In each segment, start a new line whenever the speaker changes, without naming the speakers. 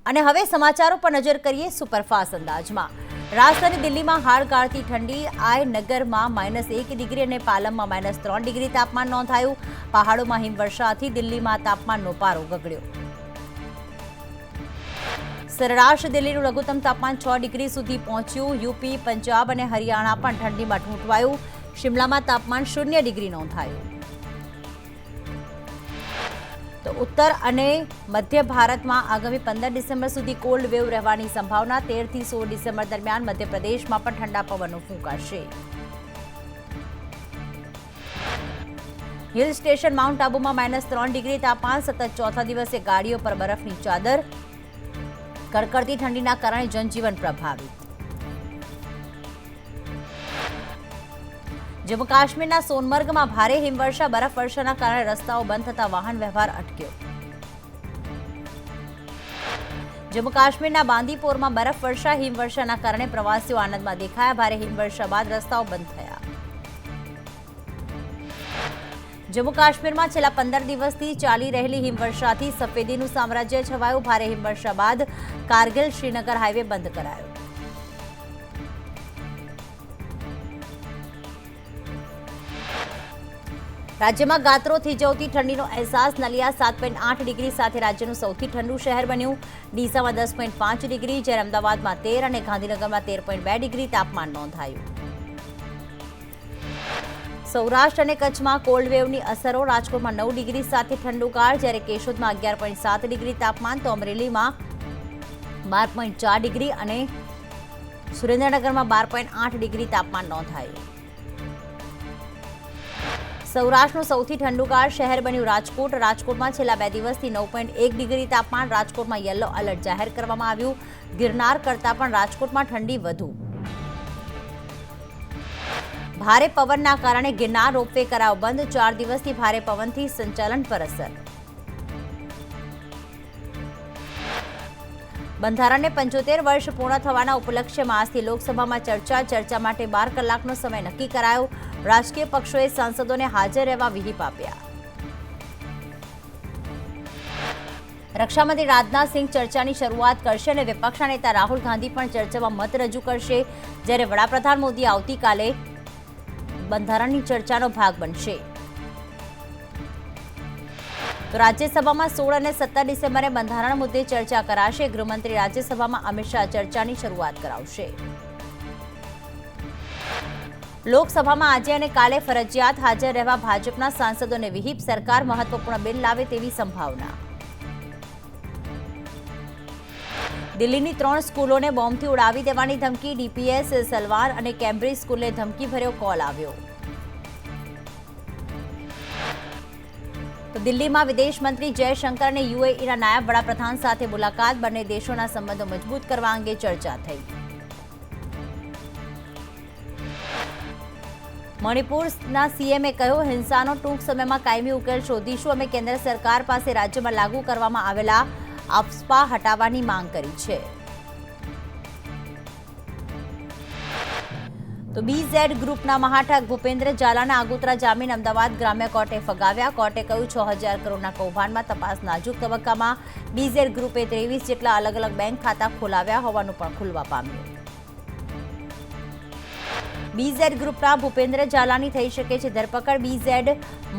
અને હવે સમાચારો પર નજર કરીએ સુપરફાસ્ટ અંદાજમાં। રાજધાની દિલ્હીમાં હાડકાળતી ઠંડી, આય નગરમાં -1 ડિગ્રી અને પાલમમાં -3 ડિગ્રી તાપમાન નોંધાયું। પહાડોમાં હિમવર્ષાથી દિલ્હીમાં તાપમાનનો પારો ગગડ્યો। સરેરાશ દિલ્હીનું લઘુત્તમ તાપમાન 6 ડિગ્રી સુધી પહોંચ્યું। યુપી, પંજાબ અને હરિયાણા પણ ઠંડીમાં ઠૂંઠવાયું। શિમલામાં તાપમાન 0 ડિગ્રી નોંધાયું। તો ઉત્તર અને મધ્ય ભારતમાં આગામી 15 ડિસેમ્બર સુધી કોલ્ડ વેવ રહેવાની સંભાવના। 13 થી 16 ડિસેમ્બર દરમિયાન મધ્યપ્રદેશમાં પણ ઠંડા પવનો ફૂંકાશે। હિલ સ્ટેશન માઉન્ટ આબુમાં -3 ડિગ્રી તાપમાન, સતત ચોથા દિવસે ગાડીઓ પર બરફની ચાદર। કડકડતી ઠંડીના કારણે જનજીવન પ્રભાવિત। જમ્મુ કાશ્મીરના સોનમર્ગમાં ભારે હિમવર્ષા, બરફવર્ષાના કારણે રસ્તાઓ બંધ થતા વાહન વ્યવહાર અટક્યો। જમ્મુ કાશ્મીરના બાંદીપોરમાં બરફવર્ષા, હિમવર્ષાના કારણે પ્રવાસીઓ આનંદમાં દેખાયા। ભારે હિમવર્ષા બાદ રસ્તાઓ બંધ થયા। જમ્મુ કાશ્મીરમાં છેલ્લા 15 દિવસથી ચાલી રહેલી હિમવર્ષાથી સફેદીનું સામ્રાજ્ય છવાયું। ભારે હિમવર્ષા બાદ કારગિલ શ્રીનગર હાઈવે બંધ કરાયો। રાજ્યમાં ગાત્રો થીજવતી ઠંડીનો અહેસાસ। નલિયા 7.8 ડિગ્રી સાથે રાજ્યનું સૌથી ઠંડુ શહેર બન્યું। ડીસામાં 10.5 ડિગ્રી, જ્યારે અમદાવાદમાં 13 અને ગાંધીનગરમાં 13.2 ડિગ્રી તાપમાન નોંધાયું। સૌરાષ્ટ્ર અને કચ્છમાં કોલ્ડ વેવની અસરો। રાજકોટમાં 9 ડિગ્રી સાથે ઠંડુગાર, જ્યારે કેશોદમાં 11.7 ડિગ્રી તાપમાન, તો અમરેલીમાં 12.4 ડિગ્રી અને સુરેન્દ્રનગરમાં 12.8 ડિગ્રી તાપમાન નોંધાયું। સૌરાષ્ટ્રનું સૌથી ઠંડુગાર શહેર બન્યું રાજકોટ। રાજકોટમાં છેલ્લા 2 દિવસથી 9.1 ડિગ્રી તાપમાન। રાજકોટમાં યલો એલર્ટ જાહેર કરવામાં આવ્યું। ગિરનાર કરતાં પણ રાજકોટમાં ઠંડી વધુ। ભારે પવનના કારણે ગિરનાર રોપવે કરાયો બંધ। 4 દિવસથી ભારે પવનથી સંચાલન પર અસર। બંધારણને 75 વર્ષ પૂર્ણ થવાના ઉપલક્ષ્યમાં આજથી લોકસભામાં ચર્ચા માટે 12 કલાકનો સમય નક્કી કરાયો। રાજકીય પક્ષોએ સાંસદોને હાજર રહેવા વિહીપ આપ્યા। રક્ષામંત્રી રાજનાથસિંહ ચર્ચાની શરૂઆત કરશે અને વિપક્ષના નેતા રાહુલ ગાંધી પણ ચર્ચામાં મત રજૂ કરશે, જ્યારે વડાપ્રધાન મોદી આવતીકાલે બંધારણની ચર્ચાનો ભાગ બનશે। તો રાજ્યસભામાં 16 અને 17 ડિસેમ્બરે બંધારણ મુદ્દે ચર્ચા કરાશે। ગૃહમંત્રી રાજ્યસભામાં અમિત શાહ ચર્ચાની શરૂઆત કરાવશે। લોકસભામાં આજે અને કાલે ફરજિયાત હાજર રહેવા ભાજપના સાંસદોને વિહીપ। સરકાર મહત્વપૂર્ણ બિલ લાવે તેવી સંભાવના। દિલ્હીની 3 સ્કૂલોને બોમ્બથી ઉડાવી દેવાની ધમકી। ડીપીએસ, સલવાન અને કેમ્બ્રિજ સ્કૂલને ધમકીભર્યો કોલ આવ્યો। તો દિલ્હીમાં વિદેશ મંત્રી જયશંકર અને યુએઈના નાયબ વડાપ્રધાન સાથે મુલાકાત। બંને દેશોના સંબંધો મજબૂત કરવા અંગે ચર્ચા થઈ। મણિપુરના સીએમએ કહ્યું, હિંસાનો ટૂંક સમયમાં કાયમી ઉકેલ શોધીશું। અમે કેન્દ્ર સરકાર પાસે રાજ્યમાં લાગુ કરવામાં આવેલા આફસ્પા હટાવવાની માંગ કરી છે। તો બીઝેડ ગ્રુપના મહાઠગ ભૂપેન્દ્ર ઝાલાના આગોતરા જામીન અમદાવાદ ગ્રામ્ય કોર્ટે ફગાવ્યા। કોર્ટે કહ્યું 6,000 કરોડના કૌભાંડમાં તપાસ નાજુક તબક્કામાં। બીઝેડ ગ્રુપે 23 જેટલા અલગ અલગ બેંક ખાતા ખોલાવ્યા હોવાનું પણ ખુલવા પામ્યું। બીઝેડ ગ્રુપના ભૂપેન્દ્ર ઝાલાની થઈ શકે છે ધરપકડ। BZ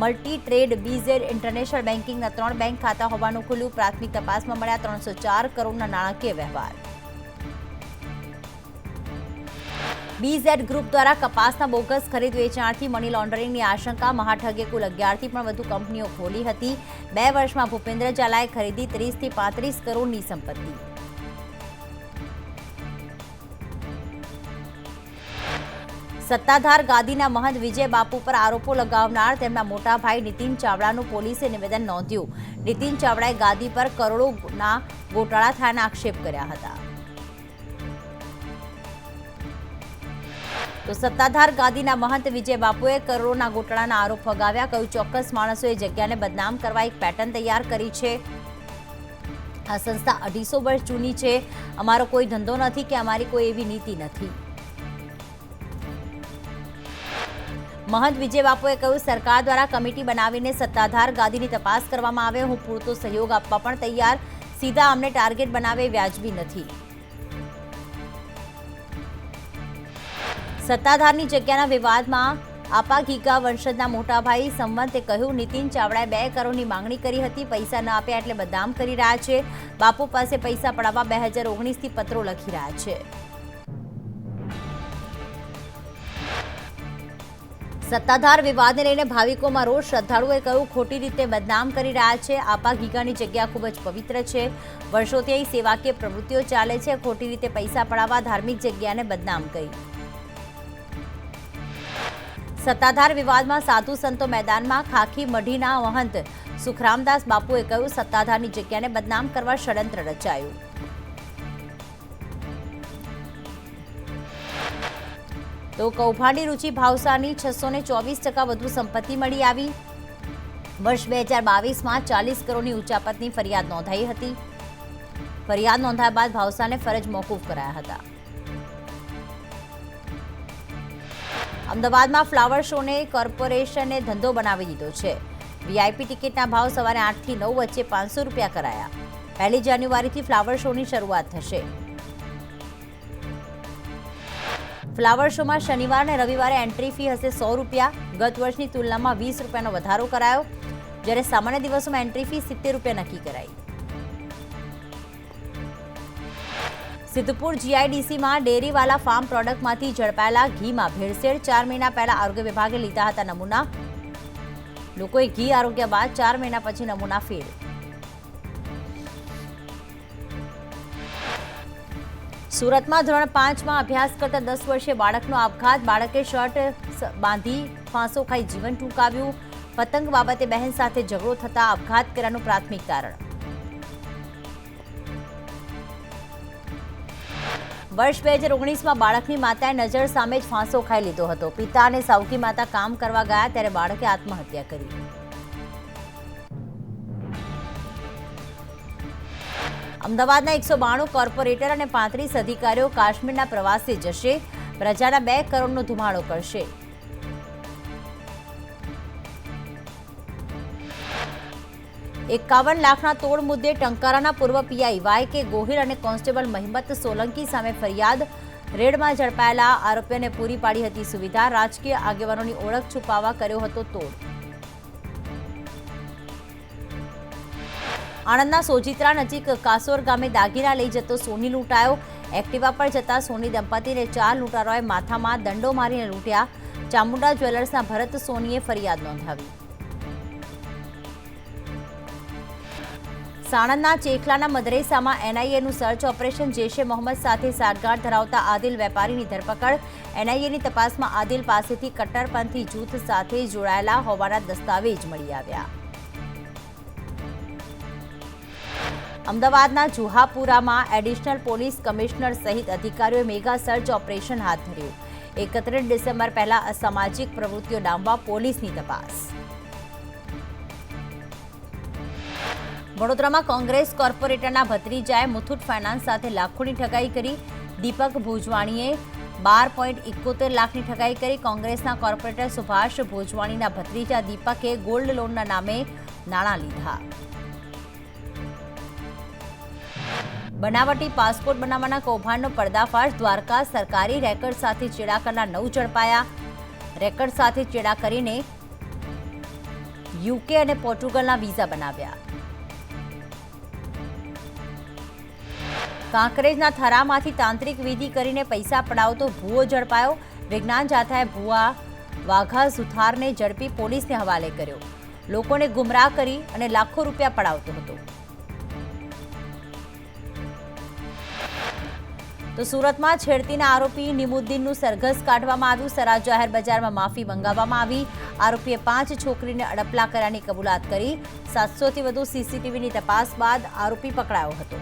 multi trade, BZ international બેન્કિંગના 3 બેંક ખાતા હોવાનું ખુલ્યું। પ્રાથમિક તપાસમાં મળ્યા 304 કરોડના નાણાકીય વ્યવહાર। બીઝેડ ગ્રુપ દ્વારા કપાસના બોગસ ખરીદ વેચાણથી મની લોન્ડરિંગની આશંકા। મહાઠગે કુલ 11 થી પણ વધુ કંપનીઓ ખોલી હતી। 2 વર્ષમાં ભૂપેન્દ્ર ઝાલાએ ખરીદી 30 થી 35 કરોડની સંપત્તિ। સત્તાધાર ગાદીના મહંત વિજય બાપુ પર આરોપો લગાવનાર તેમના મોટા ભાઈ નીતિન ચાવડાનું પોલીસે નિવેદન નોંધ્યું। નીતિન ચાવડાએ ગાદી પર કરોડોના ગોટાળા થયાના આક્ષેપ કર્યા હતા। તો સત્તાધાર ગાદીના મહંત વિજય બાપુએ કરોડોના ગોટાળાના આરોપ લગાવ્યા। કહ્યું, ચોક્કસ માણસોએ જગ્યાને બદનામ કરવા એક પેટર્ન તૈયાર કરી છે। આ સંસ્થા 250 વર્ષ જૂની છે। અમારો કોઈ ધંધો નથી કે અમારી કોઈ એવી નીતિ નથી। महंत विजय बापुए कह્યું सरकार द्वारा कमिटी बनावीने सत्ताधार गादीनी तपास करवामां आवे। हूँ पूरतो सहयोग आपवा पण तैयार। સીધા અમને ટાર્ગેટ બનાવે વ્યાજબી નથી. સત્તાધારની જગ્યાના વિવાદમાં આપા ગીગા વંશજના મોટાભાઈ સંવંતે કહ્યું, નીતિન ચાવડાએ 2 કરોડની માંગણી કરી હતી, પૈસા ન આપ્યા એટલે બદનામ કરી રહ્યા છે. બાપુ પાસે પૈસા પડાવવા 2019થી પત્રો લખી રહ્યા છે. સત્તાધાર વિવાદને લઈને ભાવિકોમાં રોષ. શ્રદ્ધાળુઓએ કહ્યું, ખોટી રીતે બદનામ કરી રહ્યા છે. આપા ગીગાની જગ્યા ખૂબ જ પવિત્ર છે. વર્ષોથી અહીં સેવાકીય પ્રવૃત્તિઓ ચાલે છે. ખોટી રીતે પૈસા પડાવવા ધાર્મિક જગ્યાને બદનામ કરી. સત્તાધાર વિવાદમાં સાધુ સંતો મેદાનમાં. ખાખી મઢીના મહંત સુખરામદાસ બાપુએ કહ્યું, સત્તાધારની જગ્યાને બદનામ કરવા ષડયંત્ર રચાયું. તો કૌભાંડી રુચિ ભાવસારની 624% વધુ સંપત્તિ મળી આવી. વર્ષ 2022માં 40 કરોડની ઉચાપતની ફરિયાદ નોંધાઈ હતી. ફરિયાદ નોંધાયા બાદ ભાવસાને ફરજ મોકૂફ કરાયા હતા. અમદાવાદમાં ફ્લાવર શોને કોર્પોરેશને ધંધો બનાવી દીધો છે. વીઆઈપી ટિકિટના ભાવ સવારે 8 થી 9 વચ્ચે 500 રૂપિયા કરાયા. 1 જાન્યુઆરીથી ફ્લાવર શોની શરૂઆત થશે. ફ્લાવર શોમાં શનિવાર અને રવિવારે એન્ટ્રી ફી હશે 100 રૂપિયા. ગત વર્ષની તુલનામાં 20 રૂપિયાનો વધારો કરાયો, જ્યારે સામાન્ય દિવસોમાં એન્ટ્રી ફી 70 રૂપિયા નક્કી કરાઈ. સિદ્ધપુર જીઆઈડીસીમાં ડેરીવાલા ફાર્મ પ્રોડક્ટમાંથી ઝડપાયેલા ઘીમાં ભેળસેળ. 4 મહિના પહેલા આરોગ્ય વિભાગે લીધા હતા નમૂના. લોકોએ ઘી આરોગ્ય બાદ 4 મહિના પછી નમૂના ફેલ. સુરતમાં ધોરણ 5માં અભ્યાસ કરતા 10 વર્ષીય બાળકનો આપઘાત. બાળકે શર્ટ બાંધી ફાંસો ખાઈ જીવન ટૂંકાવ્યું. પતંગ બાબતે બહેન સાથે ઝઘડો થતા આપઘાત કર્યાનું પ્રાથમિક તારણ. વર્ષ 2019માં બાળકની માતાએ નજર સામે જ ફાંસો ખાઈ લીધો હતો. પિતા અને સાવકી માતા કામ કરવા ગયા ત્યારે બાળકે આત્મહત્યા કરી. અમદાવાદના 192 કોર્પોરેટર અને 35 અધિકારીઓ કાશ્મીરના પ્રવાસે જશે. પ્રજાના 2 કરોડનો ધુમાડો કરશે. ₹51 લાખના તોડ મુદ્દે ટંકારાના પૂર્વ પીઆઈ વાય કે ગોહિલ અને કોન્સ્ટેબલ મહિમત સોલંકી સામે ફરિયાદ. રેડમાં ઝડપાયેલા આરોપીઓને પૂરી પાડી હતી સુવિધા. રાજકીય આગેવાનોની ઓળખ છુપાવવા કર્યો હતો તોડ. આણંદના સોજિત્રા નજીક કાસોર ગામે દાગીના લઈ જતો સોની લૂંટાયો. એક્ટિવા પર જતા સોની દંપતીને 4 લૂંટારોએ માથામાં દંડો મારીને લૂંટ્યા. ચામુંડા જ્વેલર્સના ભરત સોનીએ ફરિયાદ નોંધાવી. સાણંદના ચેખલાના મદરેસામાં એનઆઈએનું સર્ચ ઓપરેશન. જૈશે મોહમ્મદ સાથે સાઠગાંઠ ધરાવતા આદિલ વેપારીની ધરપકડ. એનઆઈએની તપાસમાં આદિલ પાસેથી કટ્ટરપંથી જૂથ સાથે જોડાયેલા હોવાના દસ્તાવેજ મળી આવ્યા. અમદાવાદના જુહાપુરામાં એડિશનલ પોલીસ કમિશનર સહિત અધિકારીઓએ મેગા સર્ચ ઓપરેશન હાથ ધર્યું. 31 ડિસેમ્બર પહેલા અસામાજિક પ્રવૃત્તિઓ ડામવા પોલીસની તપાસ. વડોદરામાં કોંગ્રેસ કોર્પોરેટરના ભત્રીજાએ મુથુટ ફાઇનાન્સ સાથે લાખોની ઠગાઈ કરી. દીપક ભોજવાણીએ 12.71 લાખની ઠગાઈ કરી. કોંગ્રેસના કોર્પોરેટર સુભાષ ભોજવાણીના ભત્રીજા દીપકે ગોલ્ડ લોનના નામે નાણાં લીધા. બનાવટી પાસપોર્ટ બનાવવાના કૌભાંડનો પર્દાફાશ. દ્વારકા સરકારી રેકર્ડ સાથે ચેડા કરનાર 9 ઝડપાયા. રેકર્ડ સાથે ચેડા કરીને યુકે અને પોર્ટુગલના વિઝા બનાવ્યા. કાંકરેજના થરામાંથી તાંત્રિક વિધિ કરીને પૈસા પડાવતો ભૂવો ઝડપાયો. વિજ્ઞાન જાથાએ ભૂવા વાઘા સુથારને ઝડપી પોલીસને હવાલે કર્યો. લોકોને ગુમરાહ કરી અને લાખો રૂપિયા પડાવતો હતો. તો સુરતમાં છેડતીના આરોપી નિમુદ્દીનનું સરઘસ કાઢવામાં આવ્યું. સરા જાહેર બજારમાં માફી મંગાવવામાં આવી. આરોપીએ 5 છોકરીને અડપલા કર્યાની કબૂલાત કરી. 700થી વધુ સીસીટીવીની તપાસ બાદ આરોપી પકડાયો હતો.